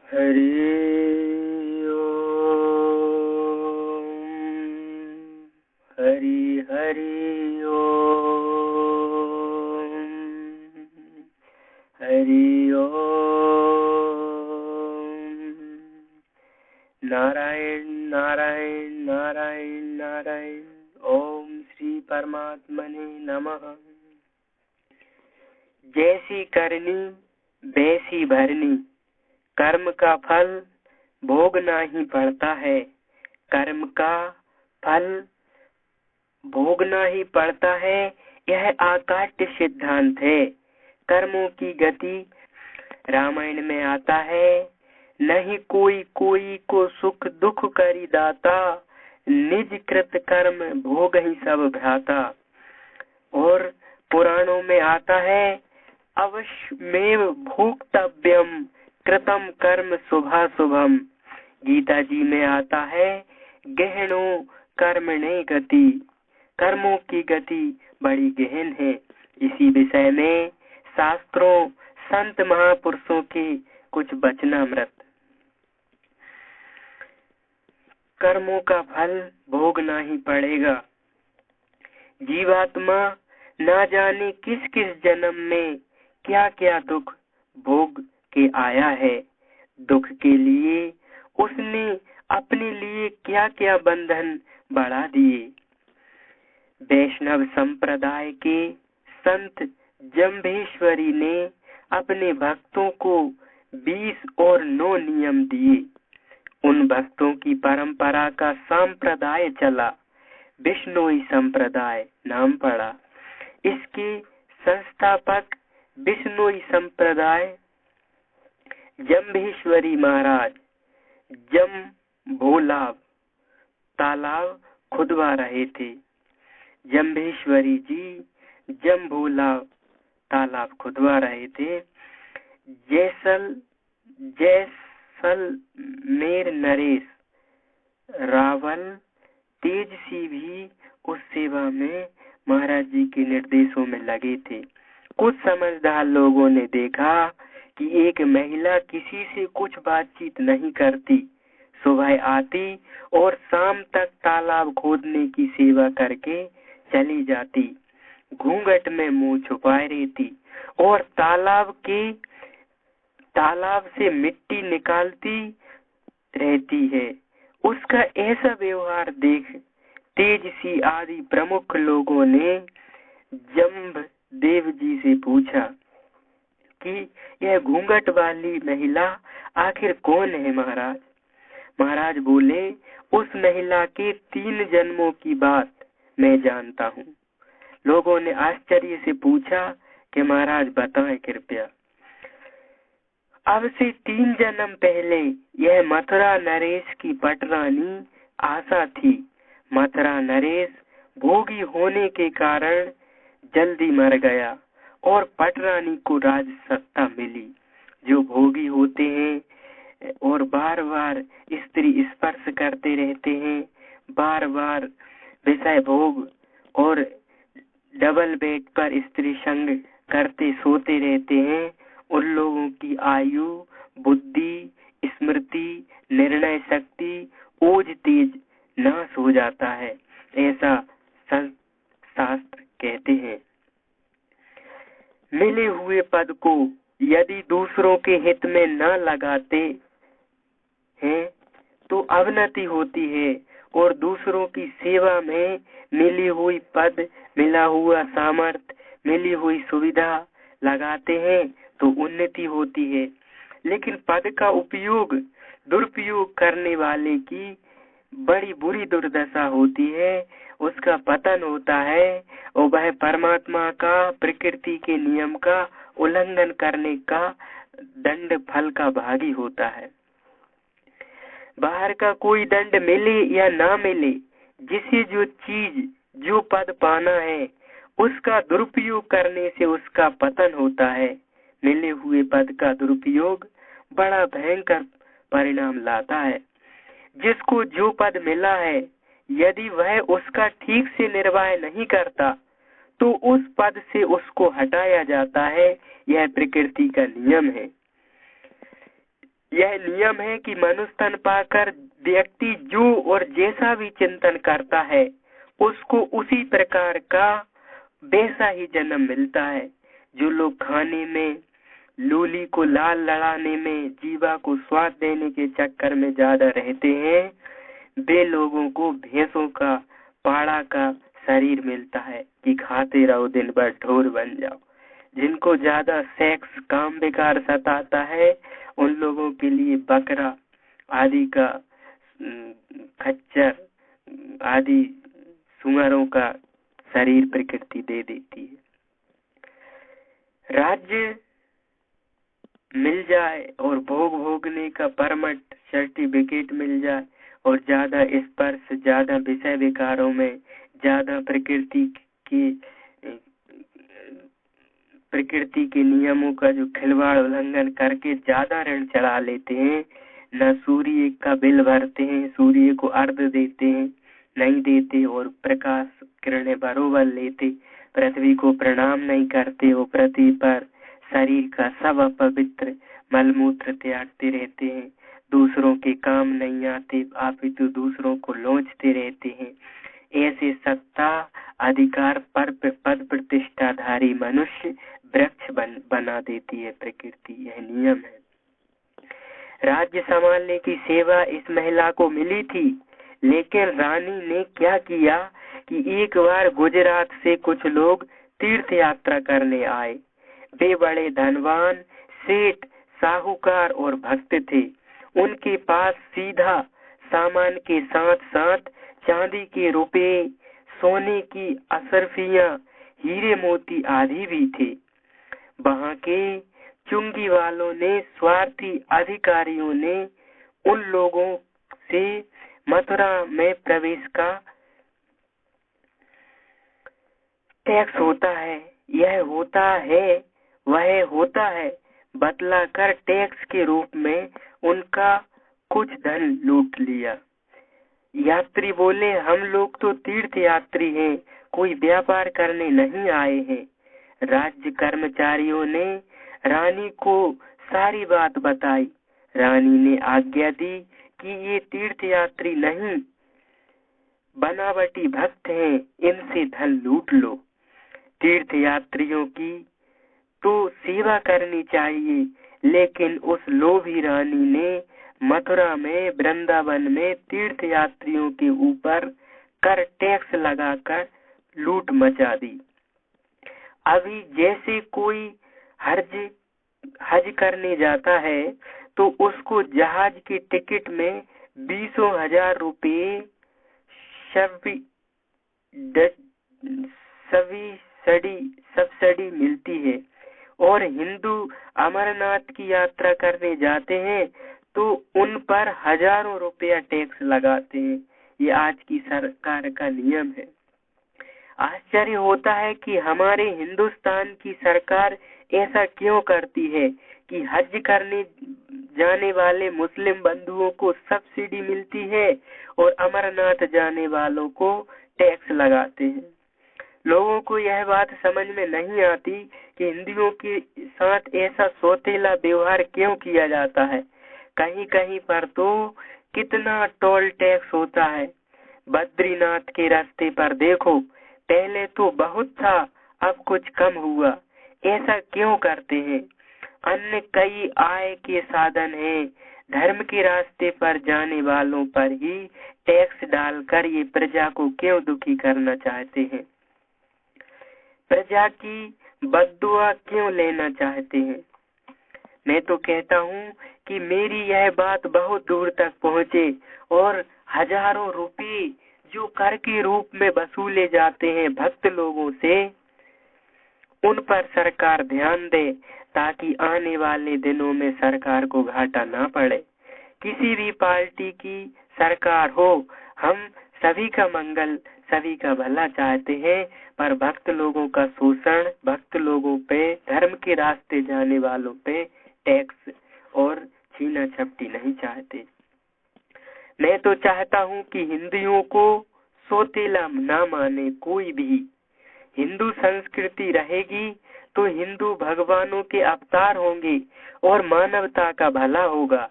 हरि हरि हरि ओम हरि ओम। नारायण नारायण नारायण नारायण। ओम श्री परमात्मने नमः। जैसी करनी वैसी भरनी, कर्म का फल भोगना ही पड़ता है। कर्म का फल भोगना ही पड़ता है, यह आकाट्य सिद्धांत है। कर्मों की गति रामायण में आता है। नहीं कोई कोई को सुख दुख करी दाता, निज कृत कर्म भोग ही सब भ्राता। और पुराणों में आता है, अवश्यमेव भोक्तव्यम कृतम कर्म शुभाशुभम। गीता जी में आता है, गहनो कर्मणे गति। कर्मों की गति बड़ी गहन है। इसी विषय में शास्त्रों संत महापुरुषों के कुछ वचनामृत। कर्मों का फल भोगना ही पड़ेगा। जीवात्मा ना जाने किस किस जन्म में क्या क्या दुख भोग के आया है। दुख के लिए उसने अपने लिए क्या क्या बंधन बढ़ा दिए। वैष्णव संप्रदाय के संत जम्भेश्वरी ने अपने भक्तों को 20 और 9 नियम दिए। उन भक्तों की परंपरा का संप्रदाय चला, बिश्नोई संप्रदाय नाम पड़ा। इसके संस्थापक बिश्नोई संप्रदाय जम्भेश्वरी महाराज जम्भोलाव तालाब खुदवा रहे थे। जम्भेश्वरी जी जम्भोलाव तालाब खुदवा रहे थे। जैसलमेर नरेश रावल तेजसी भी उस सेवा में महाराज जी के निर्देशों में लगे थे। कुछ समझदार लोगों ने देखा कि एक महिला किसी से कुछ बातचीत नहीं करती, सुबह आती और शाम तक तालाब खोदने की सेवा करके चली जाती, घूंघट में मुंह छुपाए रहती और तालाब से मिट्टी निकालती रहती है। उसका ऐसा व्यवहार देख तेजसी आदि प्रमुख लोगों ने जम्भदेव जी से पूछा कि यह घूंघट वाली महिला आखिर कौन है महाराज। महाराज बोले, उस महिला के 3 जन्मों की बात मैं जानता हूँ। लोगों ने आश्चर्य से पूछा कि महाराज बताएं कृपया। अब से 3 जन्म पहले यह मथुरा नरेश की पटरानी आशा थी। मथुरा नरेश भोगी होने के कारण जल्दी मर गया और पटरानी को राज सत्ता मिली। जो भोगी होते हैं और बार बार स्त्री स्पर्श करते रहते हैं, बार बार विषय भोग और डबल बेड पर स्त्री संग करते सोते रहते हैं, उन लोगों की आयु, बुद्धि, स्मृति, निर्णय शक्ति, ओज तेज नाश हो जाता है, ऐसा शास्त्र कहते हैं। मिले हुए पद को यदि दूसरों के हित में न लगाते हैं तो अवनति होती है, और दूसरों की सेवा में मिली हुई पद, मिला हुआ सामर्थ्य, मिली हुई सुविधा लगाते हैं तो उन्नति होती है। लेकिन पद का दुरुपयोग करने वाले की बड़ी बुरी दुर्दशा होती है, उसका पतन होता है और वह परमात्मा का, प्रकृति के नियम का उल्लंघन करने का दंड फल का भागी होता है। बाहर का कोई दंड मिले या ना मिले, जिसे जो चीज, जो पद पाना है, उसका दुरुपयोग करने से उसका पतन होता है। मिले हुए पद का दुरुपयोग बड़ा भयंकर परिणाम लाता है। जिसको जो पद मिला है, यदि वह उसका ठीक से निर्वाह नहीं करता तो उस पद से उसको हटाया जाता है। यह प्रकृति का नियम है। यह नियम है कि मनुष्य तन पाकर व्यक्ति जो और जैसा भी चिंतन करता है उसको उसी प्रकार का वैसा ही जन्म मिलता है। जो लोग खाने में, लूली को लाल लड़ाने में, जीवा को स्वाद देने के चक्कर में ज्यादा रहते हैं, वे लोगों को भैंसों का पाड़ा का शरीर मिलता है कि खाते रहो दिन भर ढोर बन जाओ। जिनको ज्यादा सेक्स काम बेकार सताता है उन लोगों के लिए बकरा आदि का, खच्चर आदि सुअरों का शरीर प्रकृति दे देती है। राज्य मिल जाए और भोगने का परमिट सर्टिफिकेट मिल जाए और ज्यादा स्पर्श, ज्यादा विषय विकारों में, ज्यादा प्रकृति के नियमों का जो खिलवाड़ उल्लंघन करके ज्यादा ऋण चढ़ा लेते हैं, न सूर्य का बिल भरते हैं, सूर्य को अर्घ्य देते हैं, नहीं देते और प्रकाश किरणें बरोबर लेते, पृथ्वी को प्रणाम नहीं करते और पृथ्वी पर शरीर का सब अपवित्र मलमूत्र त्यागते रहते हैं, दूसरों के काम नहीं आते, अपितु दूसरों को लोचते रहते हैं। ऐसे सत्ता अधिकार पर पद प्रतिष्ठाधारी मनुष्य वृक्ष बना देती है प्रकृति। यह नियम है। राज्य संभालने की सेवा इस महिला को मिली थी, लेकिन रानी ने क्या किया कि एक बार गुजरात से कुछ लोग तीर्थ यात्रा करने आए। वे बड़े धनवान, सेठ, साहूकार और भक्त थे। उनके पास सीधा सामान के साथ साथ चांदी के रुपए, सोने की अशर्फियां, हीरे मोती आदि भी थे। वहां के चुंगी वालों ने, स्वार्थी अधिकारियों ने उन लोगों से मथुरा में प्रवेश का टैक्स होता है, यह होता है, वह होता है बतलाकर टैक्स के रूप में उनका कुछ धन लूट लिया। यात्री बोले, हम लोग तो तीर्थ यात्री हैं, कोई व्यापार करने नहीं आए हैं। राज्य कर्मचारियों ने रानी को सारी बात बताई। रानी ने आज्ञा दी कि ये तीर्थ यात्री नहीं, बनावटी भक्त हैं, इनसे धन लूट लो। तीर्थ यात्रियों की तो सेवा करनी चाहिए, लेकिन उस लोभी रानी ने मथुरा में, वृंदावन में तीर्थ यात्रियों के ऊपर कर टैक्स लगाकर लूट मचा दी। अभी जैसे कोई हज करने जाता है तो उसको जहाज की टिकट में 20,000 रुपये सब्सिडी मिलती है, और हिंदू अमरनाथ की यात्रा करने जाते हैं तो उन पर हजारों रुपया टैक्स लगाते हैं। ये आज की सरकार का नियम है। आश्चर्य होता है कि हमारे हिंदुस्तान की सरकार ऐसा क्यों करती है कि हज करने जाने वाले मुस्लिम बंधुओं को सब्सिडी मिलती है और अमरनाथ जाने वालों को टैक्स लगाते हैं। लोगों को यह बात समझ में नहीं आती कि हिंदुओं के साथ ऐसा सौतेला व्यवहार क्यों किया जाता है। कहीं कहीं पर तो कितना टोल टैक्स होता है। बद्रीनाथ के रास्ते पर देखो, पहले तो बहुत था, अब कुछ कम हुआ। ऐसा क्यों करते हैं? अन्य कई आय के साधन हैं। धर्म के रास्ते पर जाने वालों पर ही टैक्स डालकर ये प्रजा को क्यों दुखी करना चाहते हैं? प्रजा की बद्दुआ क्यों लेना चाहते हैं? मैं तो कहता हूँ कि मेरी यह बात बहुत दूर तक पहुँचे और हजारों रुपए जो कर के रूप में वसूले जाते हैं भक्त लोगों से, उन पर सरकार ध्यान दे, ताकि आने वाले दिनों में सरकार को घाटा ना पड़े। किसी भी पार्टी की सरकार हो, हम सभी का मंगल, सभी का भला चाहते हैं, पर भक्त लोगों का शोषण, भक्त लोगों पे, धर्म के रास्ते जाने वालों पे टैक्स और छीना झपटी नहीं चाहते। मैं तो चाहता हूँ कि हिंदुओं को सौतेला ना माने कोई भी। हिंदू संस्कृति रहेगी तो हिंदू भगवानों के अवतार होंगे और मानवता का भला होगा।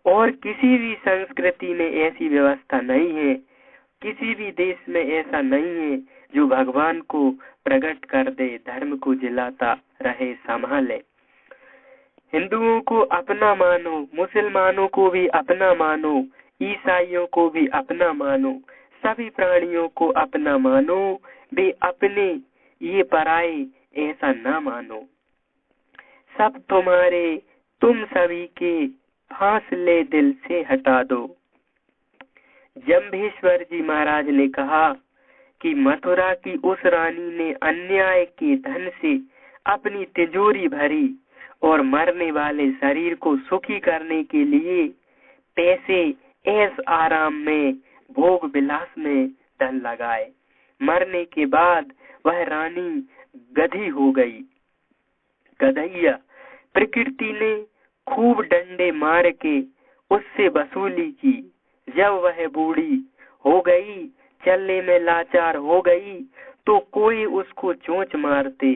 और किसी भी संस्कृति में ऐसी व्यवस्था नहीं है, किसी भी देश में ऐसा नहीं है जो भगवान को प्रकट कर दे, धर्म को जिलाता रहे, संभाले। हिंदुओं को अपना मानो, मुसलमानों को भी अपना मानो, ईसाइयों को भी अपना मानो, सभी प्राणियों को अपना मानो, वे अपने ये पराए ऐसा ना मानो। सब तुम्हारे तुम सभी के फासले दिल से हटा दो। जम्भेश्वर जी महाराज ने कहा कि मथुरा की उस रानी ने अन्याय के धन से अपनी तिजोरी भरी और मरने वाले शरीर को सुखी करने के लिए पैसे ऐश आराम में, भोग विलास में धन लगाए। मरने के बाद वह रानी गधी हो गई, गधैया। प्रकृति ने खूब डंडे मार के उससे वसूली की। जब वह बूढ़ी हो गई, चलने में लाचार हो गई, तो कोई उसको चोंच मारते,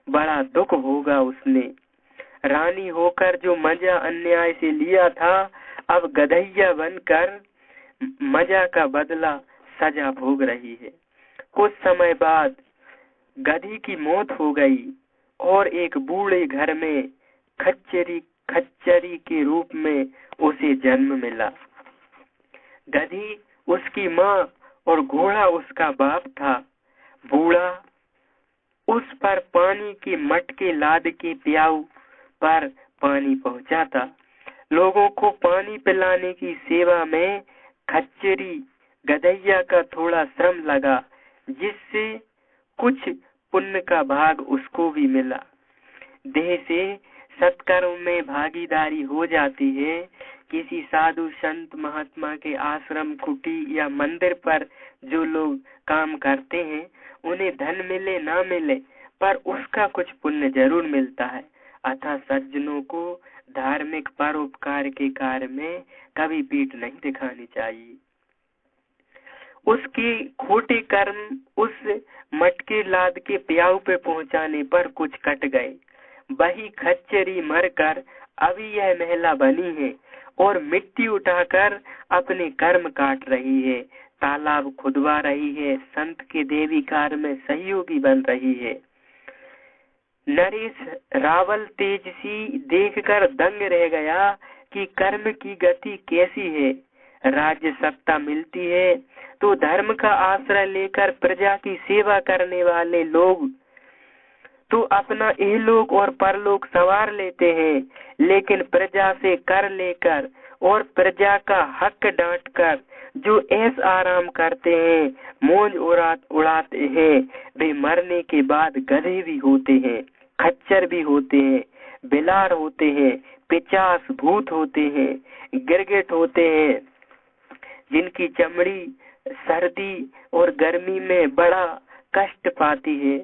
बड़ा दुख होगा उसने। रानी होकर जो मजा अन्याय से लिया था, अब गधैया बनकर मजा का बदला सजा भोग रही है। कुछ समय बाद गधी की मौत हो गई और एक बूढ़े घर में खच्चरी के रूप में उसे जन्म मिला। गधी उसकी माँ और घोड़ा उसका बाप था। बूढ़ा उस पर पानी के मटके लाद के प्याऊ पर पानी पहुंचाता। लोगों को पानी पिलाने की सेवा में खच्चरी गधैया का थोड़ा श्रम लगा, जिससे कुछ पुण्य का भाग उसको भी मिला। देह से सत्कर्म में भागीदारी हो जाती है। किसी साधु संत महात्मा के आश्रम, कुटी या मंदिर पर जो लोग काम करते हैं, उन्हें धन मिले ना मिले, पर उसका कुछ पुण्य जरूर मिलता है। अतः सज्जनों को धार्मिक परोपकार के कार्य में कभी पीठ नहीं दिखानी चाहिए। उसके खोटे कर्म उस मटके लाद के प्याऊ पे पहुंचाने पर कुछ कट गए। वही खच्चरी मरकर अभी यह महिला बनी है और मिट्टी उठाकर अपने कर्म काट रही है, तालाब खुदवा रही है, संत के देवी कार्य में सहयोगी बन रही है। नरेश रावल तेजसी देखकर दंग रह गया कि कर्म की गति कैसी है। राज्य सत्ता मिलती है तो धर्म का आश्रय लेकर प्रजा की सेवा करने वाले लोग तो अपना इहलोक और परलोक संवार लेते हैं, लेकिन प्रजा से कर लेकर और प्रजा का हक डांट कर जो ऐश आराम करते हैं, मौज उड़ाते हैं, वे मरने के बाद गधे भी होते हैं, खच्चर भी होते हैं, बिलार होते हैं, पिचास भूत होते हैं, गिरगिट होते हैं, जिनकी चमड़ी सर्दी और गर्मी में बड़ा कष्ट पाती है,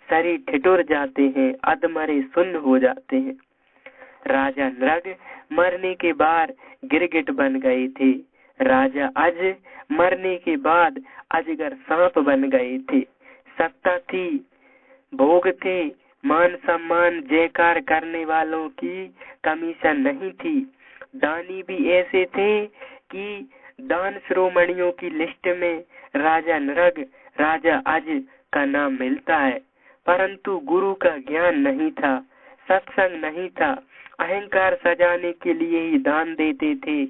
शरीर ठिठुर जाते हैं, अधमरे सुन्न हो जाते हैं। राजा नृग मरने के बाद गिरगिट बन गए थे। राजा अज मरने के बाद अजगर सांप बन गए थे। सत्ता थी, भोग थे, मान सम्मान जयकार करने वालों की कमीशन नहीं थी। दानी भी ऐसे थे कि दान श्रोमणियों की लिस्ट में राजा नृग, राजा अज का नाम मिलता है, परंतु गुरु का ज्ञान नहीं था, सत्संग नहीं था। अहंकार सजाने के लिए ही दान देते थे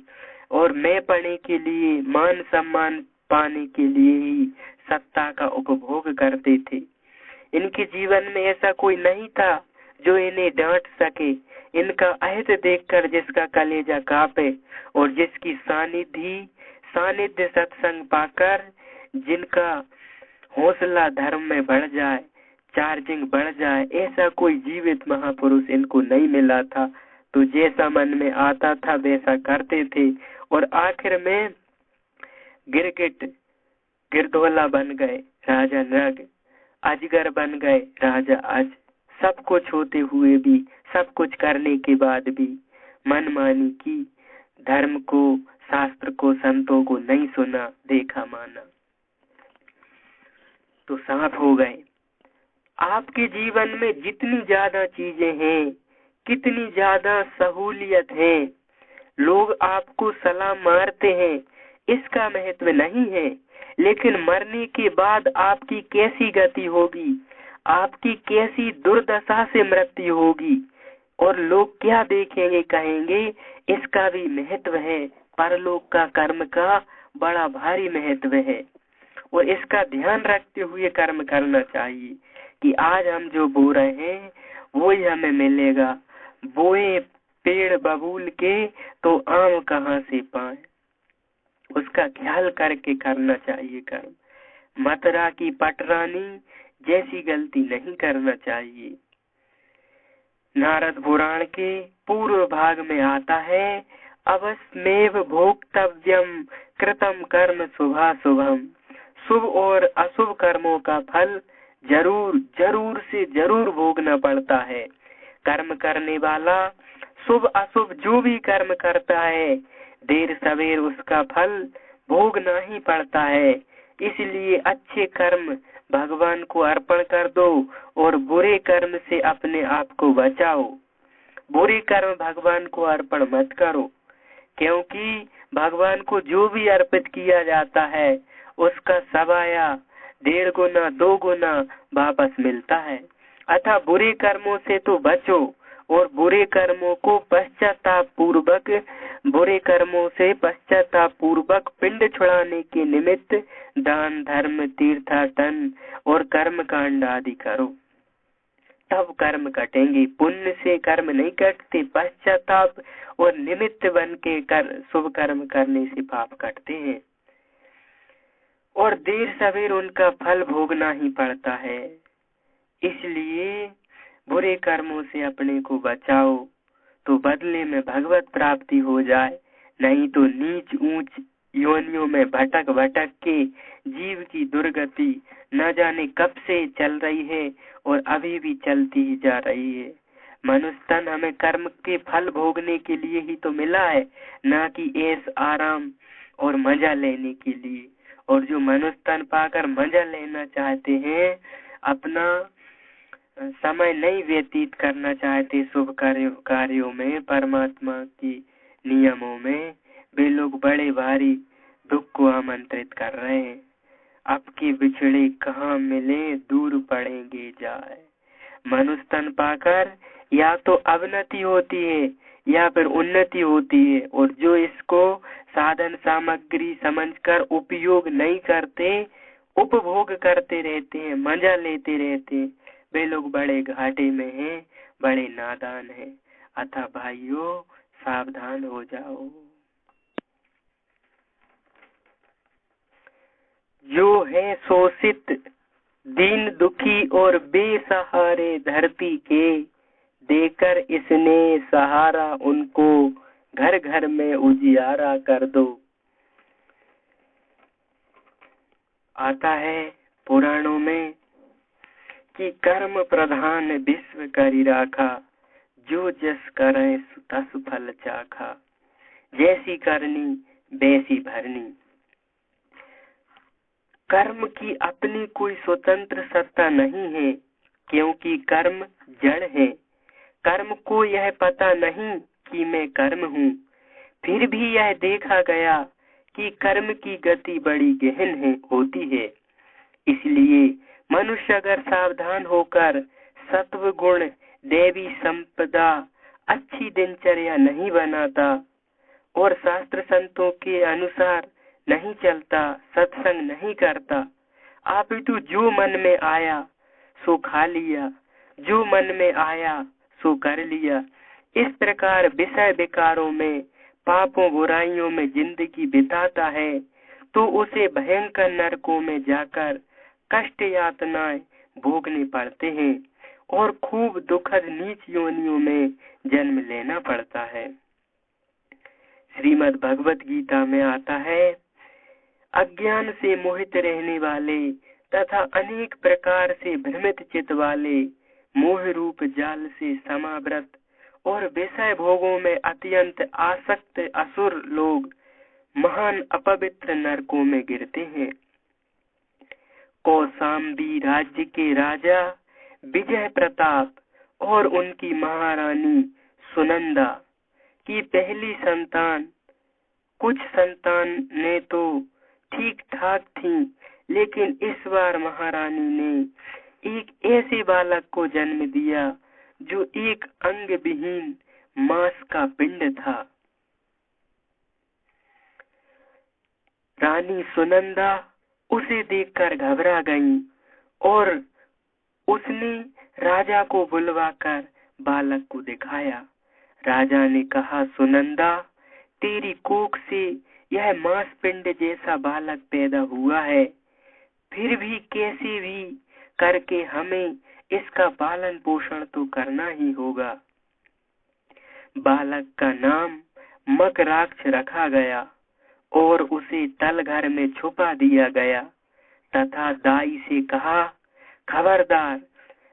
और मैं पढ़ने के लिए, मान सम्मान पाने के लिए ही सत्ता का उपभोग करते थे। इनके जीवन में ऐसा कोई नहीं था जो इन्हें डांट सके। इनका अहित देखकर जिसका कलेजा कांपे और जिसकी सानिध्य सत्संग पाकर जिनका हौसला धर्म में बढ़ जाए, चार्जिंग बढ़ जाए, ऐसा कोई जीवित महापुरुष इनको नहीं मिला था। तो जैसा मन में आता था वैसा करते थे और आखिर में गिरधोला बन गए राजा नृग, अजगर बन गए राजा अज। सब कुछ होते हुए भी, सब कुछ करने के बाद भी मनमानी की, धर्म को, शास्त्र को, संतों को नहीं सुना, देखा, माना, तो सांप हो गए। आपके जीवन में जितनी ज्यादा चीजें हैं, कितनी ज्यादा सहूलियत है, लोग आपको सलाम मारते हैं, इसका महत्व नहीं है, लेकिन मरने के बाद आपकी कैसी गति होगी, आपकी कैसी दुर्दशा से मृत्यु होगी और लोग क्या देखेंगे कहेंगे, इसका भी महत्व है। परलोक का कर्म का बड़ा भारी महत्व है और इसका ध्यान रखते हुए कर्म करना चाहिए कि आज हम जो बो रहे हैं वो ही हमें मिलेगा। बोए पेड़ बबूल के तो आम कहाँ से पाए, उसका ख्याल करके करना चाहिए कर्म। मथुरा की पटरानी जैसी गलती नहीं करना चाहिए। नारद पुराण के पूर्व भाग में आता है, अवश्यमेव भोक्तव्यम कृतम कर्म शुभाशुभम। शुभ और अशुभ कर्मों का फल जरूर जरूर से जरूर भोगना पड़ता है। कर्म करने वाला शुभ अशुभ जो भी कर्म करता है, देर सवेर उसका फल भोगना ही पड़ता है। इसलिए अच्छे कर्म भगवान को अर्पण कर दो और बुरे कर्म से अपने आप को बचाओ। बुरे कर्म भगवान को अर्पण मत करो, क्योंकि भगवान को जो भी अर्पित किया जाता है उसका सवाया 1.5 गुना 2 गुना वापस मिलता है। अतः बुरे कर्मों से तो बचो और बुरे कर्मों से पश्चाताप पूर्वक पिंड छुड़ाने के निमित्त दान धर्म तीर्थाटन और कर्म कांड आदि करो, तब कर्म कटेंगे। पुण्य से कर्म नहीं कटते, पश्चाताप और निमित्त बन के शुभ कर्म करने से पाप कटते हैं और देर सवेर उनका फल भोगना ही पड़ता है। इसलिए बुरे कर्मों से अपने को बचाओ तो बदले में भगवत प्राप्ति हो जाए, नहीं तो नीच ऊंच योनियों में भटक भटक के जीव की दुर्गति न जाने कब से चल रही है और अभी भी चलती ही जा रही है। मनुष्य तन हमें कर्म के फल भोगने के लिए ही तो मिला है, न कि ऐश आराम और मजा लेने के लिए। और जो मनुष्य तन पाकर मजा लेना चाहते हैं, अपना समय नहीं व्यतीत करना चाहते शुभ कार्यों में, परमात्मा की नियमों में, वे लोग बड़े भारी दुख को आमंत्रित कर रहे हैं। अब के बिछड़े कहाँ मिले, दूर पड़ेंगे जाए। मनुष्य तन पाकर या तो अवनति होती है या फिर उन्नति होती है, और जो इसको साधन सामग्री समझकर उपयोग नहीं करते, उपभोग करते रहते हैं, मजा लेते रहते हैं, वे लोग बड़े घाटे में हैं, बड़े नादान हैं। अतः भाइयों सावधान हो जाओ। जो है शोषित दीन दुखी और बेसहारे धरती के, देकर इसने सहारा उनको घर घर में उजियारा कर दो। आता है पुराणों में कि कर्म प्रधान विश्व करी राखा, जो जस करे तस फल चाखा। जैसी करनी वैसी भरनी। कर्म की अपनी कोई स्वतंत्र सत्ता नहीं है, क्योंकि कर्म जड़ है। कर्म को यह पता नहीं कि मैं कर्म हूँ। फिर भी यह देखा गया कि कर्म की गति बड़ी गहन होती है। इसलिए मनुष्य अगर सावधान होकर सत्व गुण देवी संपदा अच्छी दिनचर्या नहीं बनाता और शास्त्र संतों के अनुसार नहीं चलता, सत्संग नहीं करता, आप तो जो मन में आया सो खा लिया, जो मन में आया सो कर लिया, इस प्रकार विषय विकारों में, पापों बुराइयों में जिंदगी बिताता है, तो उसे भयंकर नरकों में जाकर कष्ट यातनाएं भोगने पड़ते हैं और खूब दुखद नीच योनियों में जन्म लेना पड़ता है। श्रीमद् भगवत गीता में आता है, अज्ञान से मोहित रहने वाले तथा अनेक प्रकार से भ्रमित चित्त वाले, मोह रूप जाल से समावृत और विषय भोगों में अत्यंत आसक्त असुर लोग महान अपवित्र नरकों में गिरते हैं। कौशाम्बी राज्य के राजा विजय प्रताप और उनकी महारानी सुनंदा कि पहली संतान, कुछ संतान ने तो ठीक ठाक थी, लेकिन इस बार महारानी ने एक ऐसे बालक को जन्म दिया जो एक अंग विहीन मांस का पिंड था। रानी सुनंदा उसे देखकर घबरा गई और उसने राजा को बुलवाकर बालक को दिखाया। राजा ने कहा, सुनंदा, तेरी कोख से यह मांसपिंड जैसा बालक पैदा हुआ है, फिर भी कैसे भी करके हमें इसका पालन पोषण तो करना ही होगा। बालक का नाम मकराक्ष रखा गया और उसे तलघर में छुपा दिया गया तथा दाई से कहा, खबरदार,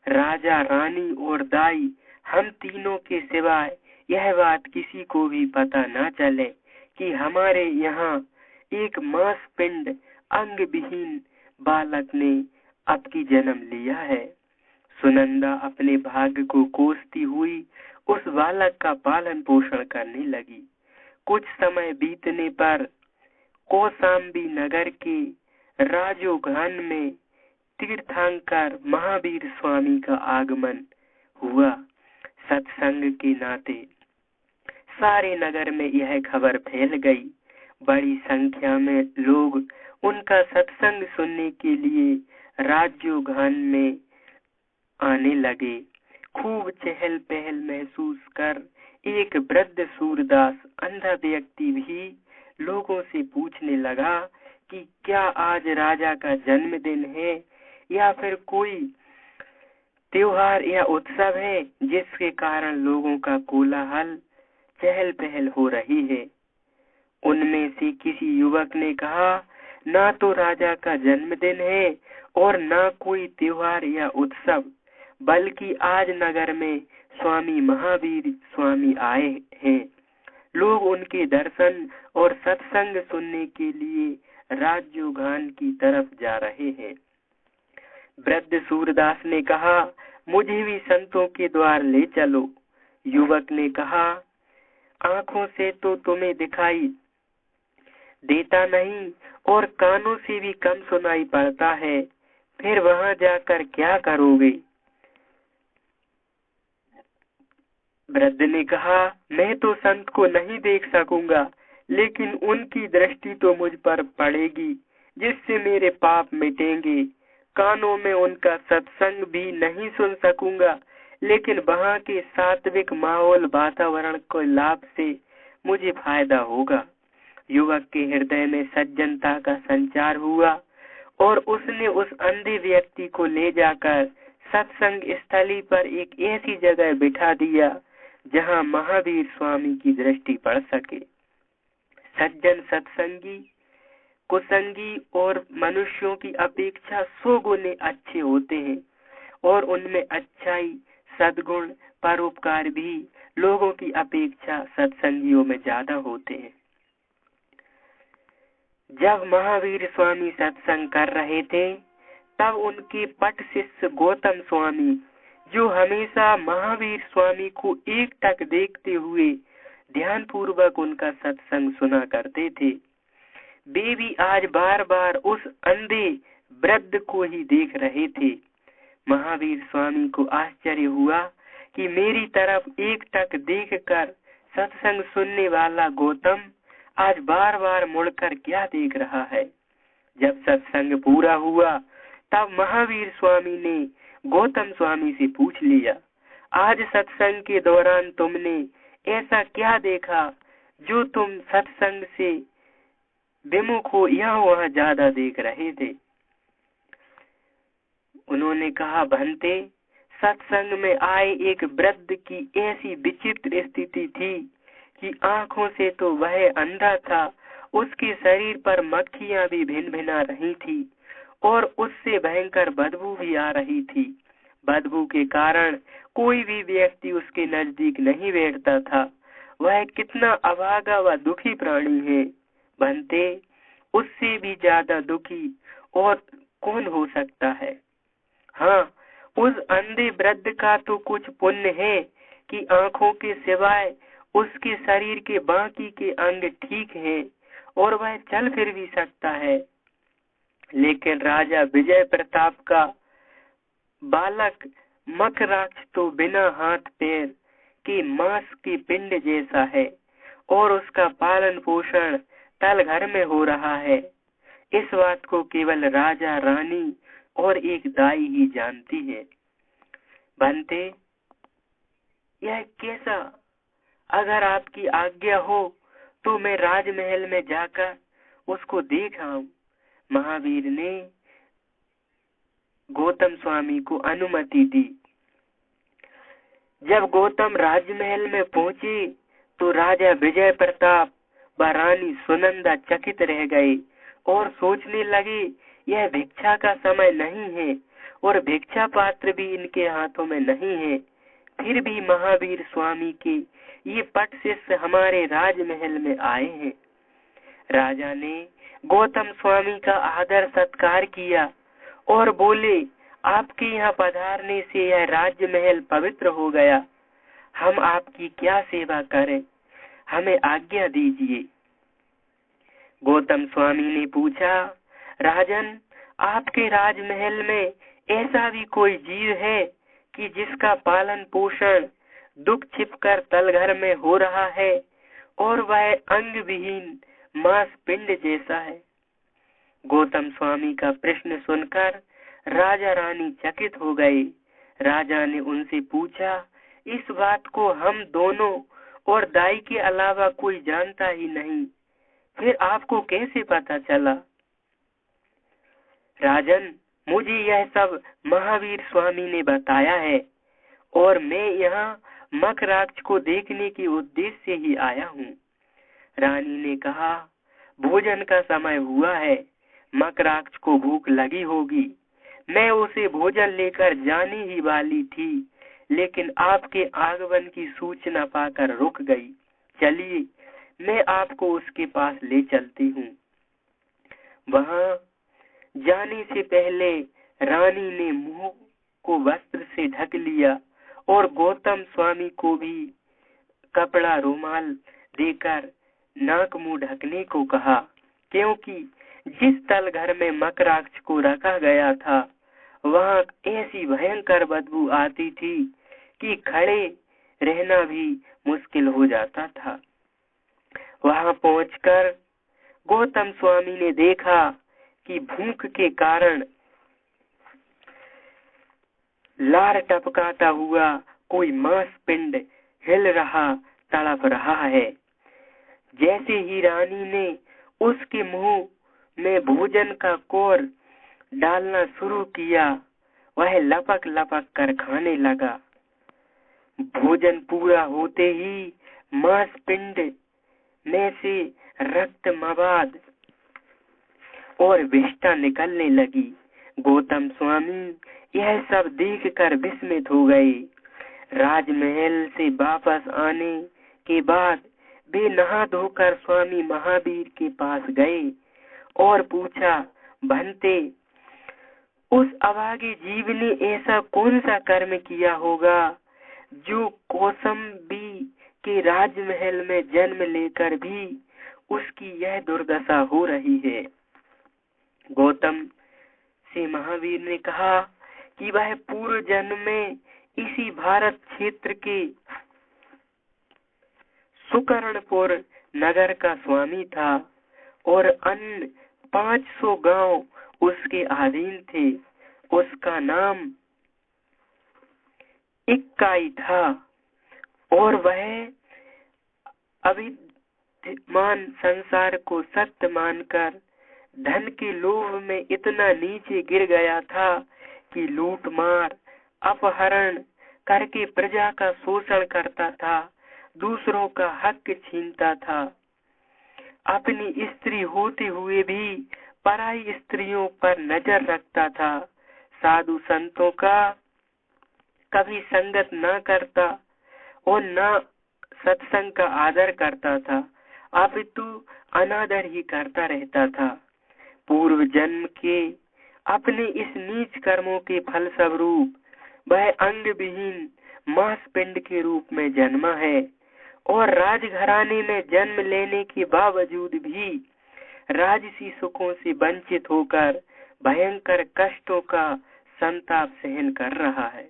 राजा, रानी और दाई, हम तीनों के सिवाय यह बात किसी को भी पता न चले कि हमारे यहाँ एक मांसपिंड अंग विहीन बालक ने अब की जन्म लिया है। सुनंदा अपने भाग्य को कोसती हुई उस बालक का पालन पोषण करने लगी। कुछ समय बीतने पर कौशाम्बी नगर के राजोघान में तीर्थंकर महावीर स्वामी का आगमन हुआ। सत्संग के नाते सारे नगर में यह खबर फैल गई। बड़ी संख्या में लोग उनका सत्संग सुनने के लिए राजोघान में आने लगे। खूब चहल पहल महसूस कर एक वृद्ध सूरदास अंधा व्यक्ति भी लोगों से पूछने लगा कि क्या आज राजा का जन्मदिन है या फिर कोई त्योहार या उत्सव है जिसके कारण लोगों का कोलाहल चहल पहल हो रही है। उनमें से किसी युवक ने कहा, ना तो राजा का जन्मदिन है और ना कोई त्योहार या उत्सव, बल्कि आज नगर में स्वामी महावीर स्वामी आए हैं। लोग उनके दर्शन और सत्संग सुनने के लिए राजोघान की तरफ जा रहे हैं। वृद्ध सूरदास ने कहा, मुझे भी संतों के द्वार ले चलो। युवक ने कहा, आंखों से तो तुम्हें दिखाई देता नहीं और कानों से भी कम सुनाई पड़ता है, फिर वहां जाकर क्या करोगे? वृद्ध ने कहा, मैं तो संत को नहीं देख सकूंगा, लेकिन उनकी दृष्टि तो मुझ पर पड़ेगी जिससे मेरे पाप मिटेंगे। कानों में उनका सत्संग भी नहीं सुन सकूंगा, लेकिन वहां के सात्विक माहौल वातावरण के लाभ से मुझे फायदा होगा। युवक के हृदय में सज्जनता का संचार हुआ और उसने उस अंधे व्यक्ति को ले जाकर सत्संग स्थली पर एक ऐसी जगह बिठा दिया जहां महावीर स्वामी की दृष्टि पड़ सके। सज्जन सत्संगी कुसंगी और मनुष्यों की अपेक्षा 100 गुने अच्छे होते हैं और उनमें अच्छाई, सद्गुण, परोपकार भी लोगों की अपेक्षा सत्संगियों में ज्यादा होते हैं। जब महावीर स्वामी सत्संग कर रहे थे, तब उनके पट शिष्य गौतम स्वामी, जो हमेशा महावीर स्वामी को एकटक देखते हुए ध्यान पूर्वक उनका सत्संग सुना करते थे, वे भी आज बार बार उस अंधे वृद्ध को ही देख रहे थे। महावीर स्वामी को आश्चर्य हुआ कि मेरी तरफ एकटक देखकर सत्संग सुनने वाला गौतम आज बार बार मुड़कर क्या देख रहा है। जब सत्संग पूरा हुआ, तब महावीर स्वामी ने गौतम स्वामी से पूछ लिया, आज सत्संग के दौरान तुमने ऐसा क्या देखा जो तुम सत्संग से विमुख हो या वहां ज्यादा देख रहे थे? उन्होंने कहा, भंते, सत्संग में आए एक वृद्ध की ऐसी विचित्र स्थिति थी कि आंखों से तो वह अंधा था, उसके शरीर पर मक्खियां भी भिन भिना रही थी और उससे भयंकर बदबू भी आ रही थी। बदबू के कारण कोई भी व्यक्ति उसके नजदीक नहीं बैठता था। वह कितना अभागा व दुखी प्राणी है। बनते, उससे भी ज्यादा दुखी और कौन हो सकता है? हाँ, उस अंधे वृद्ध का तो कुछ पुण्य है कि आंखों के सिवाय उसके शरीर के बाकी के अंग ठीक हैं और वह चल फिर भी सकता है, लेकिन राजा विजय प्रताप का बालक मकराक्ष तो बिना हाथ पैर के मांस के पिंड जैसा है और उसका पालन पोषण तल घर में हो रहा है। इस बात को केवल राजा, रानी और एक दाई ही जानती है। बनते, यह कैसा? अगर आपकी आज्ञा हो तो मैं राजमहल में जाकर उसको देख आऊं। महावीर ने गौतम स्वामी को अनुमति दी। जब गौतम राजमहल में पहुंचे तो राजा विजय प्रताप व रानी सुनंदा चकित रह गए और सोचने लगे, यह भिक्षा का समय नहीं है और भिक्षा पात्र भी इनके हाथों में नहीं है, फिर भी महावीर स्वामी के ये पट शिष्य हमारे राजमहल में आए हैं। राजा ने गौतम स्वामी का आदर सत्कार किया और बोले, आपके यहाँ पधारने से यह राजमहल पवित्र हो गया। हम आपकी क्या सेवा करें, हमें आज्ञा दीजिए। गौतम स्वामी ने पूछा, राजन, आपके राजमहल में ऐसा भी कोई जीव है कि जिसका पालन पोषण दुख छिपकर तलघर में हो रहा है और वह अंग विहीन मांस पिंड जैसा है? गौतम स्वामी का प्रश्न सुनकर राजा रानी चकित हो गए। राजा ने उनसे पूछा, इस बात को हम दोनों और दाई के अलावा कोई जानता ही नहीं, फिर आपको कैसे पता चला? राजन, मुझे यह सब महावीर स्वामी ने बताया है और मैं यहाँ मकराक्ष को देखने के उद्देश्य से ही आया हूँ। रानी ने कहा, भोजन का समय हुआ है, मकराक्ष को भूख लगी होगी। मैं उसे भोजन लेकर जाने ही वाली थी, लेकिन आपके आगमन की सूचना पाकर रुक गई। चलिए, मैं आपको उसके पास ले चलती हूँ। वहाँ जाने से पहले रानी ने मुंह को वस्त्र से ढक लिया और गौतम स्वामी को भी कपड़ा रुमाल देकर नाक मुंह ढकने को कहा, क्योंकि जिस तल घर में मकराक्ष को रखा गया था वहाँ ऐसी भयंकर बदबू आती थी कि खड़े रहना भी मुश्किल हो जाता था। वहाँ पहुंचकर गौतम स्वामी ने देखा कि भूख के कारण लार टपकाता हुआ कोई मांस पिंड हिल रहा, तड़प रहा है। जैसे ही रानी ने उसके मुंह में भोजन का कौर डालना शुरू किया, वह लपक लपक कर खाने लगा। भोजन पूरा होते ही मांस पिंड में से रक्त, मवाद और विष्ठा निकलने लगी। गौतम स्वामी यह सब देखकर विस्मित हो गए। राजमहल से वापस आने के बाद वे नहा धोकर स्वामी महावीर के पास गए और पूछा, भंते, उस अभागे जीव ने ऐसा कौन सा कर्म किया होगा जो कौसंबी के राजमहल में जन्म लेकर भी उसकी यह दुर्दशा हो रही है? गौतम से महावीर ने कहा कि वह पूर्व जन्म में इसी भारत क्षेत्र के सुकर्णपुर नगर का स्वामी था और अन्य 500 गांव उसके अधीन थे। उसका नाम इक्काई था और वह अविद्यमान संसार को सत्य मानकर धन के लोभ में इतना नीचे गिर गया था कि लूट मार, अपहरण करके प्रजा का शोषण करता था, दूसरों का हक छीनता था। अपनी स्त्री होते हुए भी पराई स्त्रियों पर नजर रखता था। साधु संतों का कभी संगत न करता और न सत्संग का आदर करता था, अपितु अनादर ही करता रहता था। पूर्व जन्म के अपने इस नीच कर्मों के फल स्वरूप वह अंग विहीन मांस पिंड के रूप में जन्मा है और राजघराने में जन्म लेने के बावजूद भी राजसी सुखों से वंचित होकर भयंकर कष्टों का संताप सहन कर रहा है।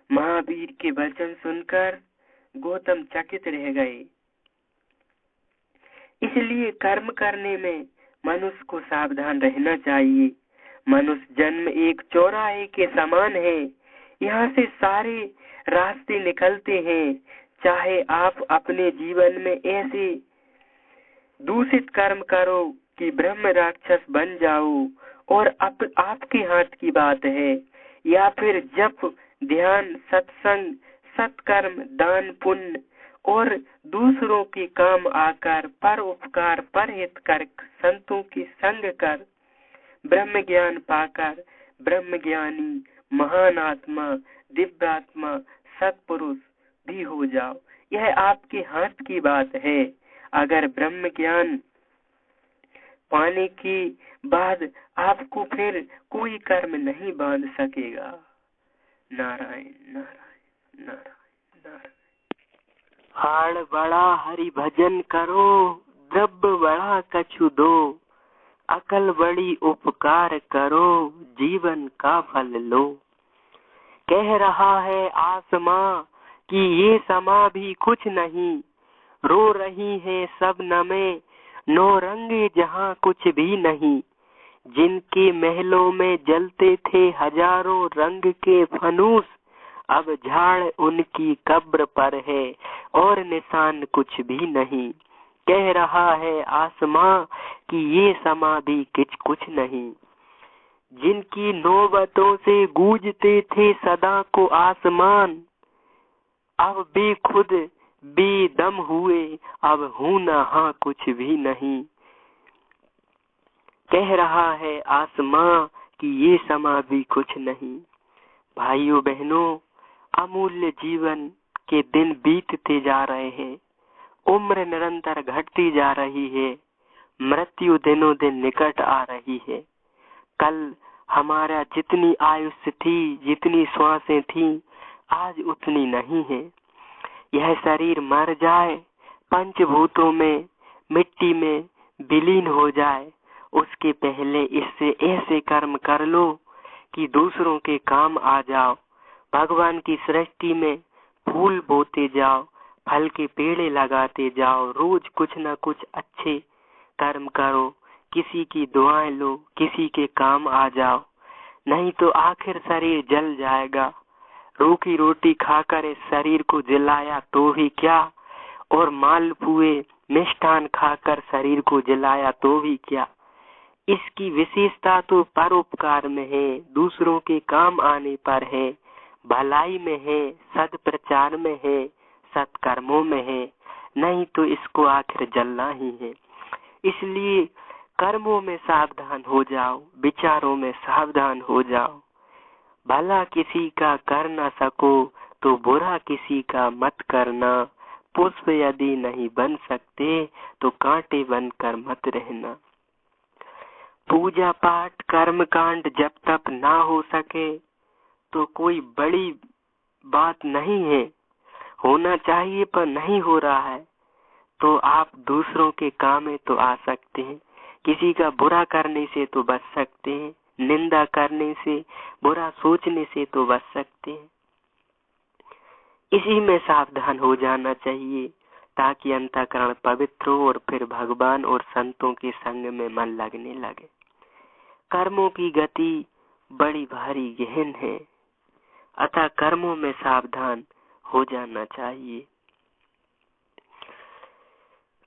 महावीर के वचन सुनकर गौतम चकित रह गए। इसलिए कर्म करने में मनुष्य को सावधान रहना चाहिए। मनुष्य जन्म एक चौराहे के समान है, यहाँ से सारे रास्ते निकलते हैं। चाहे आप अपने जीवन में ऐसे दूषित कर्म करो कि ब्रह्म राक्षस बन जाओ और आपके हाथ की बात है, या फिर जप ध्यान सत्संग सत्कर्म दान पुण्य और दूसरों के काम आकर पर उपकार पर हित कर संतों की संग कर ब्रह्म ज्ञान पाकर ब्रह्म ज्ञानी महान आत्मा दिव्यात्मा सत्पुरुष भी हो जाओ। यह आपके हाथ की बात है। अगर ब्रह्म ज्ञान पाने के बाद आपको फिर कोई कर्म नहीं बांध सकेगा। नारायण नारायण नारायण नारायण। हाड़ बड़ा हरि भजन करो, द्रव्य बड़ा कछु दो, अकल बड़ी उपकार करो, जीवन का फल लो। कह रहा है आसमां कि ये समा भी कुछ नहीं, रो रही है सब नमें नौ रंगे जहां कुछ भी नहीं। जिनके महलों में जलते थे हजारों रंग के फनूस, अब झाड़ उनकी कब्र पर है और निशान कुछ भी नहीं। कह रहा है आसमां कि ये समा भी कुछ नहीं। जिनकी नौबतों से गूंजते थे सदा को आसमान, अब बेखुद बेदम हुए, अब हूं ना हाँ कुछ भी नहीं। कह रहा है आसमां कि ये समा भी कुछ नहीं। भाइयों बहनों, अमूल्य जीवन के दिन बीतते जा रहे हैं, उम्र निरंतर घटती जा रही है, मृत्यु दिनों दिन निकट आ रही है। कल हमारा जितनी आयुष्य थी, जितनी श्वासें थी, आज उतनी नहीं है। यह शरीर मर जाए, पंचभूतों में मिट्टी में विलीन हो जाए, उसके पहले इससे ऐसे कर्म कर लो कि दूसरों के काम आ जाओ। भगवान की सृष्टि में फूल बोते जाओ, फल के पेड़े लगाते जाओ, रोज कुछ न कुछ अच्छे कर्म करो, किसी की दुआएं लो, किसी के काम आ जाओ। नहीं तो आखिर शरीर जल जाएगा। रूखी रोटी खाकर इस शरीर को जलाया तो भी क्या, और मालपुए मिष्ठान खाकर शरीर को जलाया तो भी क्या। इसकी विशेषता तो परोपकार में है, दूसरों के काम आने पर है, भलाई में है, सद्प्रचार में है, सत्कर्मों में है। नहीं तो इसको आखिर जलना ही है। इसलिए कर्मों में सावधान हो जाओ, विचारों में सावधान हो जाओ। भला किसी का कर न सको तो बुरा किसी का मत करना। पुष्प यदि नहीं बन सकते तो कांटे बनकर मत रहना। पूजा पाठ कर्म कांड जब तक ना हो सके तो कोई बड़ी बात नहीं है। होना चाहिए पर नहीं हो रहा है तो आप दूसरों के काम में तो आ सकते हैं। किसी का बुरा करने से तो बच सकते हैं, निंदा करने से, बुरा सोचने से तो बच सकते हैं। इसी में सावधान हो जाना चाहिए ताकि अंतःकरण पवित्र हो और फिर भगवान और संतों के संग में मन लगने लगे। कर्मों की गति बड़ी भारी गहन है, अतः कर्मों में सावधान हो जाना चाहिए।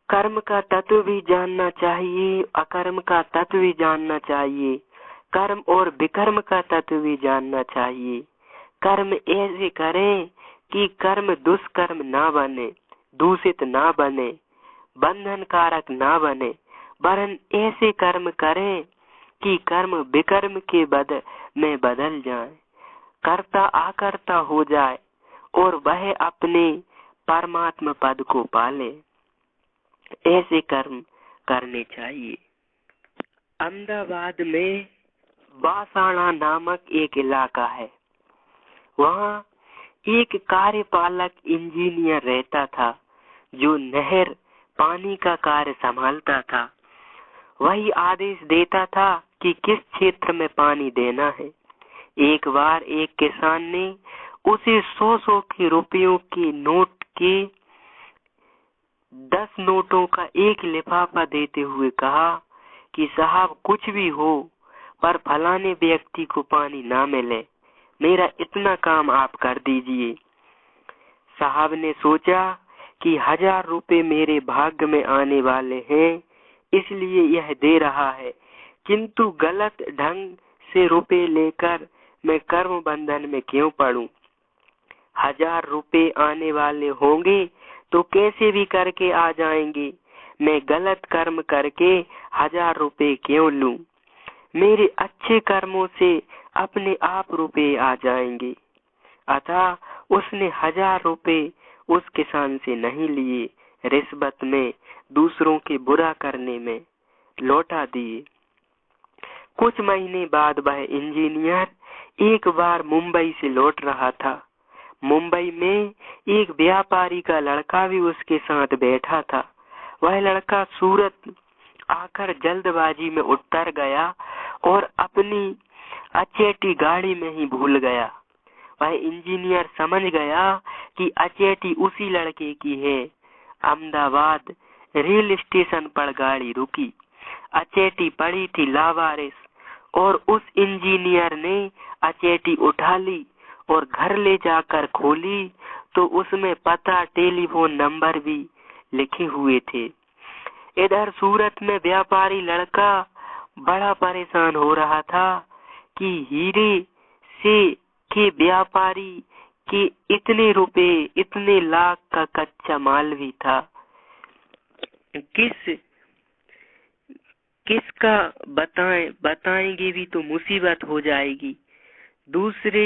कर्म का तत्व भी जानना चाहिए, अकर्म का तत्व भी जानना चाहिए, कर्म और विकर्म का तत्व भी जानना चाहिए। कर्म ऐसे करें कि कर्म दुष्कर्म ना बने, दूषित ना बने, बंधन कारक ना बने, वरन ऐसे कर्म करें कि कर्म विकर्म के में बदल जाए, कर्ता आकर्ता हो जाए और वह अपने परमात्मा पद को पाले। ऐसे कर्म करने चाहिए। अहमदाबाद में बासाना नामक एक इलाका है। वहाँ एक कार्यपालक इंजीनियर रहता था। जो नहर पानी का कार्य संभालता था, वही आदेश देता था कि किस क्षेत्र में पानी देना है। एक बार एक किसान ने उसे 100 के रुपयों के नोट के 10 नोटों का एक लिफाफा देते हुए कहा कि साहब, कुछ भी हो पर फलाने व्यक्ति को पानी ना मिले, मेरा इतना काम आप कर दीजिए। साहब ने सोचा कि 1000 रुपए मेरे भाग्य में आने वाले हैं, इसलिए यह दे रहा है, किंतु गलत ढंग से रुपए लेकर मैं कर्म बंधन में क्यों पड़ूं? 1000 रुपए आने वाले होंगे तो कैसे भी करके आ जाएंगे। मैं गलत कर्म करके 1000 रुपए क्यों लूं? मेरे अच्छे कर्मों से अपने आप रुपए आ जाएंगे। अतः उसने 1000 रुपए उस किसान से नहीं लिए, रिश्वत में, दूसरों के बुरा करने में लौटा दिए। कुछ महीने बाद वह इंजीनियर एक बार मुंबई से लौट रहा था। मुंबई में एक व्यापारी का लड़का भी उसके साथ बैठा था। वह लड़का सूरत आकर जल्दबाजी में उतर गया और अपनी अचेटी गाड़ी में ही भूल गया। वह इंजीनियर समझ गया कि अचेटी उसी लड़के की है। अहमदाबाद रेल स्टेशन पर गाड़ी रुकी। अचेटी पड़ी थी लावारिस और उस इंजीनियर ने अचेटी उठा ली और घर ले जाकर खोली तो उसमें पता, टेलीफोन नंबर भी लिखे हुए थे। इधर सूरत में व्यापारी लड़का बड़ा परेशान हो रहा था कि हीरे से के व्यापारी के इतने रुपए, इतने लाख का कच्चा माल भी था। किसका बताएंगे भी तो मुसीबत हो जाएगी। दूसरे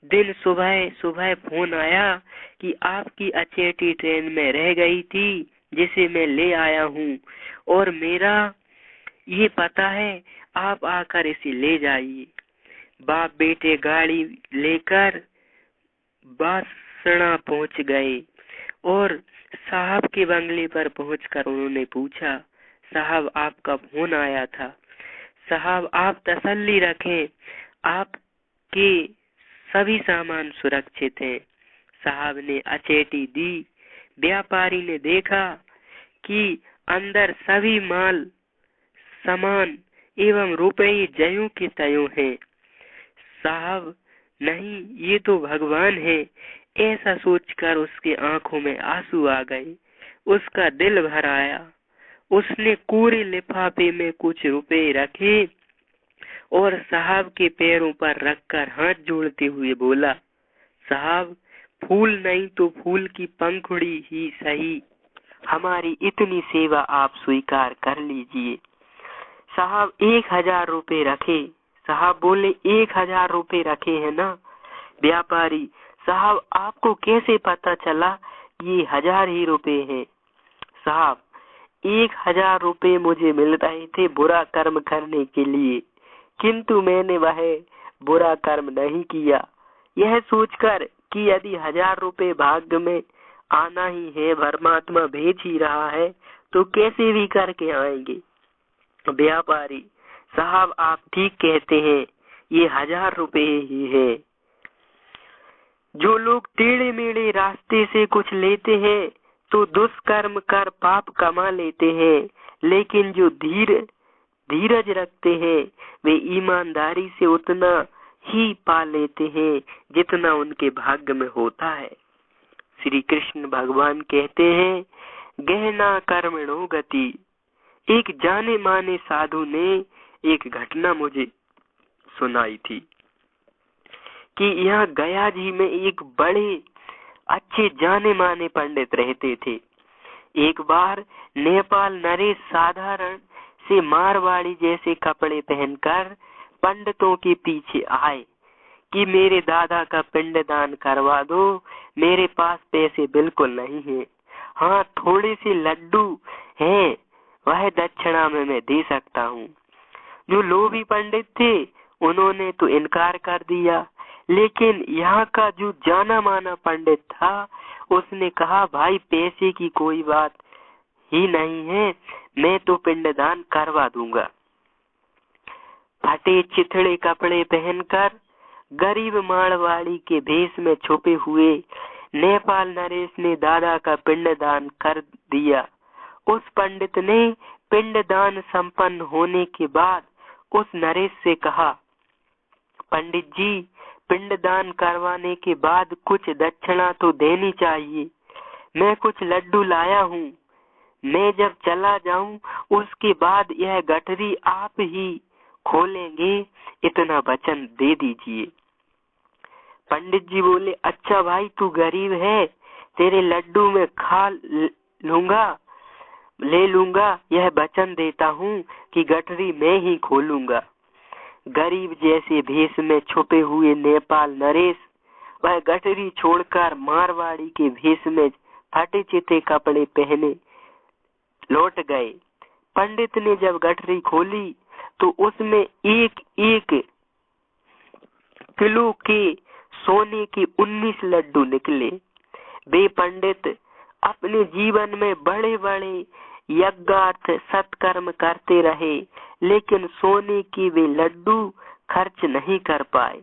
दिन सुबह सुबह फोन आया कि आपकी अचेटी ट्रेन में रह गई थी, जिसे मैं ले आया हूँ और मेरा ये पता है, आप आकर इसे ले जाइए। बाप बेटे गाड़ी लेकर बासणा पहुंच गए और साहब के बंगले पर पहुंचकर उन्होंने पूछा, साहब आपका फोन आया था। साहब आप तसल्ली रखें, आपके सभी सामान सुरक्षित हैं। साहब ने अचेटी दी। व्यापारी ने देखा कि अंदर सभी माल सामान एवं रुपए ज्यों के त्यों हैं। साहब, नहीं, ये तो भगवान है। ऐसा सोचकर उसके आंखों में आंसू आ गए। उसका दिल भर आया। उसने कोरे लिफाफे में कुछ रुपए रखे और साहब के पैरों पर रखकर हाथ जोड़ते हुए बोला, साहब, फूल नहीं तो फूल की पंखुड़ी ही सही, हमारी इतनी सेवा आप स्वीकार कर लीजिए। साहब 1000 रुपए रखे। साहब बोले, 1000 रुपए रखे हैं ना? व्यापारी, साहब आपको कैसे पता चला ये 1000 ही रुपए हैं? साहब, 1000 रुपए मुझे मिल रहे थे बुरा कर्म करने के लिए, किंतु मैंने वह बुरा कर्म नहीं किया। यह सोचकर कि यदि 1000 रुपए भाग्य में आना ही है, परमात्मा भेज ही रहा है, तो कैसे भी करके आएंगे। व्यापारी, साहब आप ठीक कहते हैं, ये 1000 रुपए ही है। जो लोग टेढ़े मेढ़े रास्ते से कुछ लेते हैं तो दुष्कर्म कर पाप कमा लेते हैं, लेकिन जो धीरज रखते हैं वे ईमानदारी से उतना ही पा लेते हैं जितना उनके भाग्य में होता है। श्री कृष्ण भगवान कहते हैं, गहना कर्मणो गति। एक जाने माने साधु ने एक घटना मुझे सुनाई थी कि यहाँ गया जी में एक बड़े अच्छे जाने माने पंडित रहते थे। एक बार नेपाल नरेश साधारण से मारवाड़ी जैसे कपड़े पहनकर पंडितों के पीछे आए कि मेरे दादा का पिंडदान करवा दो, मेरे पास पैसे बिल्कुल नहीं है। हाँ, थोड़े से लड्डू हैं, वह दक्षिणा में मैं दे सकता हूँ। जो लोभी पंडित थे उन्होंने तो इनकार कर दिया, लेकिन यहाँ का जो जाना माना पंडित था उसने कहा, भाई पैसे की कोई बात ही नहीं है, मैं तो पिंडदान करवा दूंगा। फटे चिथड़े कपड़े पहनकर गरीब मारवाड़ी के भेष में छुपे हुए नेपाल नरेश ने दादा का पिंडदान कर दिया। उस पंडित ने पिंडदान संपन्न होने के बाद उस नरेश से कहा, पंडित जी, पिंडदान करवाने के बाद कुछ दक्षिणा तो देनी चाहिए। मैं कुछ लड्डू लाया हूँ, मैं जब चला जाऊं उसके बाद यह गठरी आप ही खोलेंगे, इतना वचन दे दीजिए। पंडित जी बोले, अच्छा भाई, तू गरीब है, तेरे लड्डू में खा ले लूंगा, यह वचन देता हूँ कि गठरी मैं ही खोलूंगा। गरीब जैसे भेष में छुपे हुए नेपाल नरेश वह गठरी छोड़कर मारवाड़ी के भेष में फटे चिते कपड़े पहने लौट गए। पंडित ने जब गठरी खोली तो उसमें एक एक किलो के सोने के 19 लड्डू निकले। वे पंडित अपने जीवन में बड़े बड़े यज्ञार्थ सत्कर्म करते रहे, लेकिन सोने के वे लड्डू खर्च नहीं कर पाए।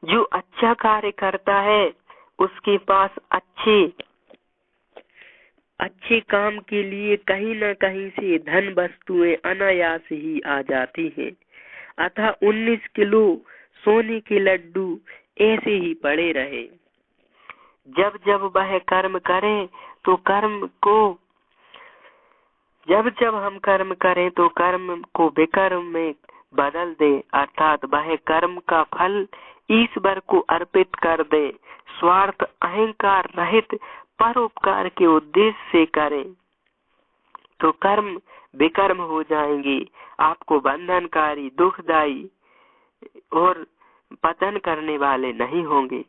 जो अच्छा कार्य करता है उसके पास अच्छे काम के लिए कहीं न कहीं से धन वस्तुएं अनायास ही आ जाती हैं। अतः 19 किलो सोने के लड्डू ऐसे ही पड़े रहे। जब जब वह कर्म करें तो हम कर्म करें तो कर्म को विकर्म में बदल दे, अर्थात वह कर्म का फल ईश्वर को अर्पित कर दे। स्वार्थ अहंकार रहित परोपकार के उद्देश्य से करें तो कर्म विकर्म हो जाएंगे, आपको बंधनकारी, दुखदायी और पतन करने वाले नहीं होंगे।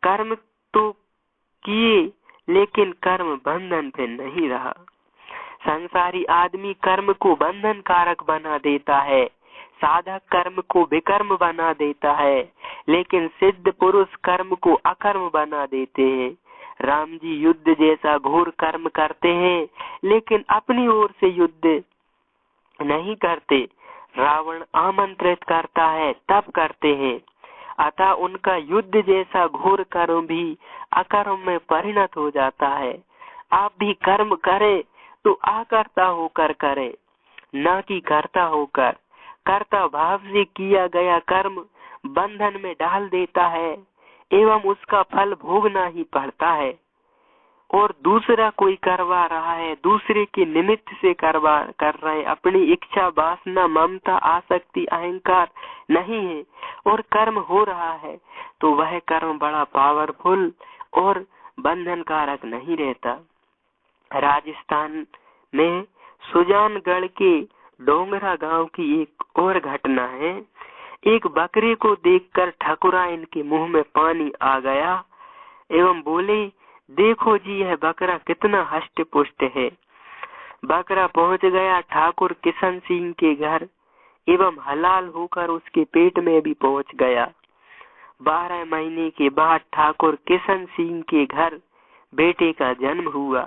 कर्म तो किए लेकिन कर्म बंधन पे नहीं रहा। संसारी आदमी कर्म को बंधन कारक बना देता है, साधक कर्म को विकर्म बना देता है, लेकिन सिद्ध पुरुष कर्म को अकर्म बना देते हैं। राम जी युद्ध जैसा घोर कर्म करते हैं, लेकिन अपनी ओर से युद्ध नहीं करते। रावण आमंत्रित करता है तब करते हैं, अतः उनका युद्ध जैसा घोर कर्म भी अकर्म में परिणत हो जाता है। आप भी कर्म करें तो अकर्ता होकर करें, न कि कर्ता होकर। कर्ता भाव से किया गया कर्म बंधन में डाल देता है एवं उसका फल भोगना ही पड़ता है। और दूसरा कोई करवा रहा है, दूसरे के निमित्त से कर रहे हैं, अपनी इच्छा, वासना, ममता, आसक्ति, अहंकार नहीं है और कर्म हो रहा है, तो वह कर्म बड़ा पावरफुल और बंधन कारक नहीं रहता। राजस्थान में सुजानगढ़ के डोंगरा गांव की एक और घटना है। एक बकरे को देखकर ठाकुराइन के मुंह में पानी आ गया एवं बोले, देखो जी, यह बकरा कितना हष्ट पुष्ट है। बकरा पहुंच गया ठाकुर किशन सिंह के घर एवं हलाल होकर उसके पेट में भी पहुंच गया। 12 महीने के बाद ठाकुर किशन सिंह के घर बेटे का जन्म हुआ।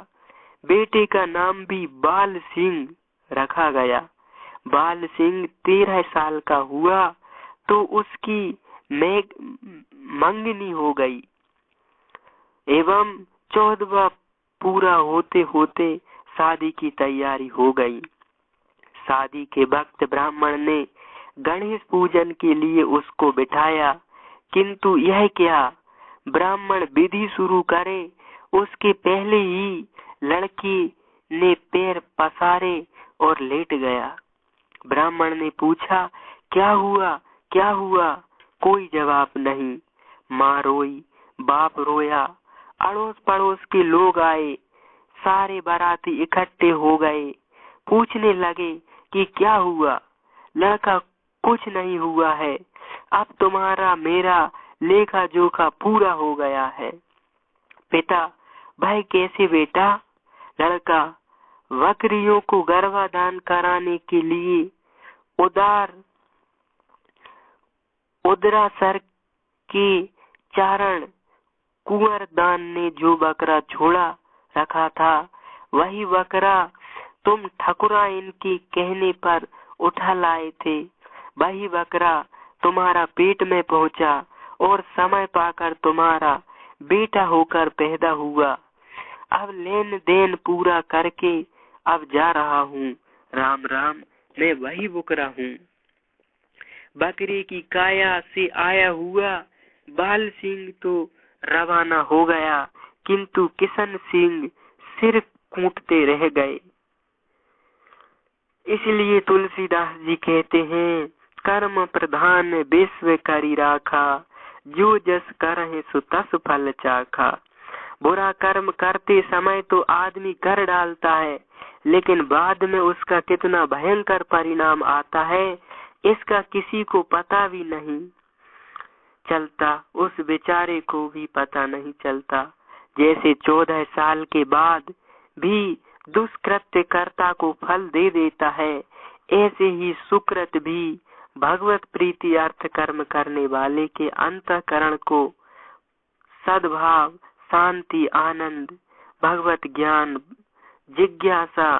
बेटे का नाम भी बाल सिंह रखा गया। बाल सिंह 13 साल का हुआ तो उसकी मंगनी हो गई एवं 14वां पूरा होते होते शादी की तैयारी हो गई। शादी के वक्त ब्राह्मण ने गणेश पूजन के लिए उसको बिठाया, किंतु यह क्या, ब्राह्मण विधि शुरू करे उसके पहले ही लड़की ने पैर पसारे और लेट गया। ब्राह्मण ने पूछा, क्या हुआ क्या हुआ? कोई जवाब नहीं। माँ रोई, बाप रोया, अड़ोस पड़ोस के लोग आए, सारे बाराती इकट्ठे हो गए, पूछने लगे कि क्या हुआ? लड़का, कुछ नहीं हुआ है, अब तुम्हारा मेरा लेखा जोखा पूरा हो गया है। पिता, भाई कैसे बेटा? लड़का, बकरियों को गर्भाधान कराने के लिए उदरासर के चारण कुंवर दान ने जो बकरा छोड़ा रखा था, वही बकरा तुम ठकुराइन के कहने पर उठा लाए थे। वही बकरा तुम्हारा पेट में पहुंचा और समय पाकर तुम्हारा बेटा होकर पैदा हुआ। अब लेन देन पूरा करके अब जा रहा हूँ। राम राम, मैं वही बकरा हूँ। बकरे की काया से आया हुआ बाल सिंह तो रवाना हो गया, किंतु किशन सिंह सिर कूटते रह गए। इसलिए तुलसीदास जी कहते हैं, कर्म प्रधान विश्व करी राखा, जो जस करहि सो तस फल चाखा। बुरा कर्म करते समय तो आदमी कर डालता है, लेकिन बाद में उसका कितना भयंकर परिणाम आता है, इसका किसी को पता भी नहीं चलता। उस बेचारे को भी पता नहीं चलता। जैसे 14 साल के बाद भी दुष्कृत्य कर्ता को फल दे देता है, ऐसे ही सुकृत भी भगवत प्रीति अर्थ कर्म करने वाले के अंतःकरण को सद्भाव, शांति, आनंद, भगवत ज्ञान, जिज्ञासा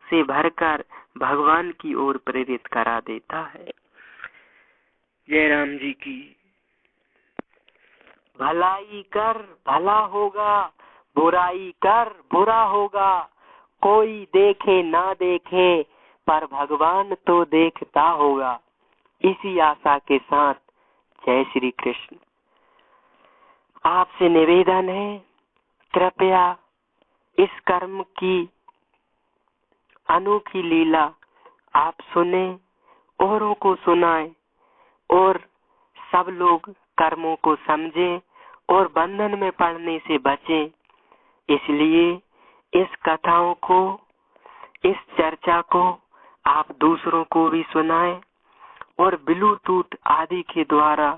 से भरकर भगवान की ओर प्रेरित करा देता है। जय राम जी की। भलाई कर भला होगा, बुराई कर बुरा होगा, कोई देखे ना देखे पर भगवान तो देखता होगा। इसी आशा के साथ जय श्री कृष्ण। आपसे निवेदन है, कृपया इस कर्म की अनोखी लीला आप सुने, औरों को सुनाएं और सब लोग कर्मों को समझें और बंधन में पड़ने से बचें। इसलिए इस कथाओं को, इस चर्चा को आप दूसरों को भी सुनाएं और ब्लूटूथ आदि के द्वारा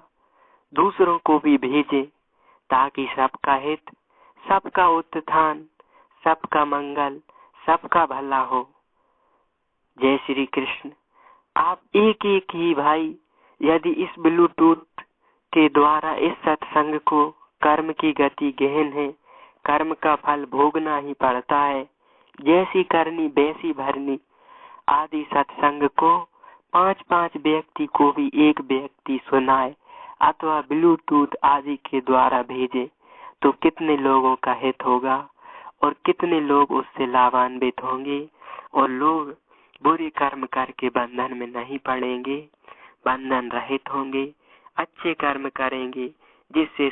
दूसरों को भी भेजें, ताकि सबका हित, सबका उत्थान, सबका मंगल, सबका भला हो। जय श्री कृष्ण। आप एक एक ही भाई यदि इस ब्लूटूथ के द्वारा इस सत्संग को, कर्म की गति गहन है, कर्म का फल भोगना ही पड़ता है, जैसी करनी वैसी भरनी आदि सत्संग को 5-5 व्यक्ति को भी एक व्यक्ति सुनाए अथवा ब्लूटूथ आदि के द्वारा भेजे, तो कितने लोगों का हित होगा और कितने लोग उससे लाभान्वित होंगे और लोग बुरे कर्म करके बंधन में नहीं पड़ेंगे, बंधन रहित होंगे, अच्छे कर्म करेंगे, जिससे